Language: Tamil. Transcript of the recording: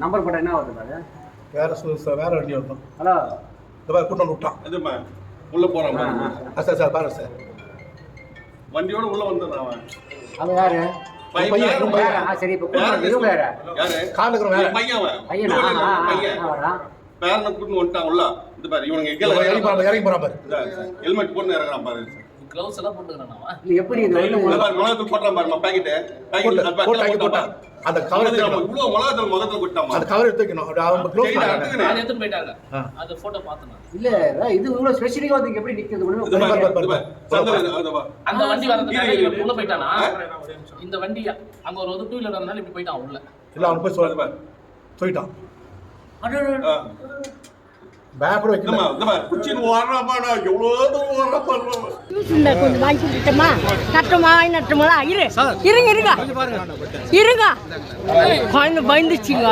நம்பர் போட்டால் என்ன வருது பாரு? வேற வண்டி வருதும். ஹலோ, இந்த மாதிரி கூட்டம் விட்டான். அதுமா உள்ள போறான். சார் பாருங்க சார், வண்டியோட உள்ள வந்துடுறான் அவன். அது யாரு? பையன். சரி, இப்போ இவங்க யாரு? கார்ல இருக்கிற வேற பையன் அவன். பையனா? பேரனை கூட்டின்னு வந்துட்டான் உள்ள. இந்த பாரு இவனுங்க இறங்கி போறான் பாரு. ஹெல்மெட் போட்டு இறங்குறான் பாரு. க்ளவுஸ் எல்லாம் போட்டுக்கறானே. எப்படி இது மிளகாத்தூள் போட்டான் பாரு. பாக்கெட் போட்டான். அந்த கவர் இவ்வளவு மிளகாத்தூள் முகத்துல கொட்டாமா. அந்த கவர் எடுத்து வைக்கணும். அவங்க க்ளோஸ் அதை எடுத்து போயிட்டாங்க. அந்த போட்டோ பார்த்தேன். இல்ல இது இவ்வளவு ஸ்பெசிஃபிக்கா வந்து எப்படி நிக்குது? அந்த வண்டி வரதுனால இவன் உள்ள போயிட்டானா? இந்த வண்டி அங்க ஒரு டூ வீலர் வரதுனால இப்படி போயிட்டான் உள்ள. இல்ல அவன் போய் சொல்லிட்டான். பேப்பர் வைக்கணுமா? இந்த மாதிரி குச்சின் ஓடுறாமாடா, எவ்வளவு தூரம் ஓடுறா பாருங்க. கொஞ்சம் வாங்கி கொடுத்துட்டோமா? நட்டமா நட்டமா? இருங்க குழந்தை பயந்துச்சுங்க.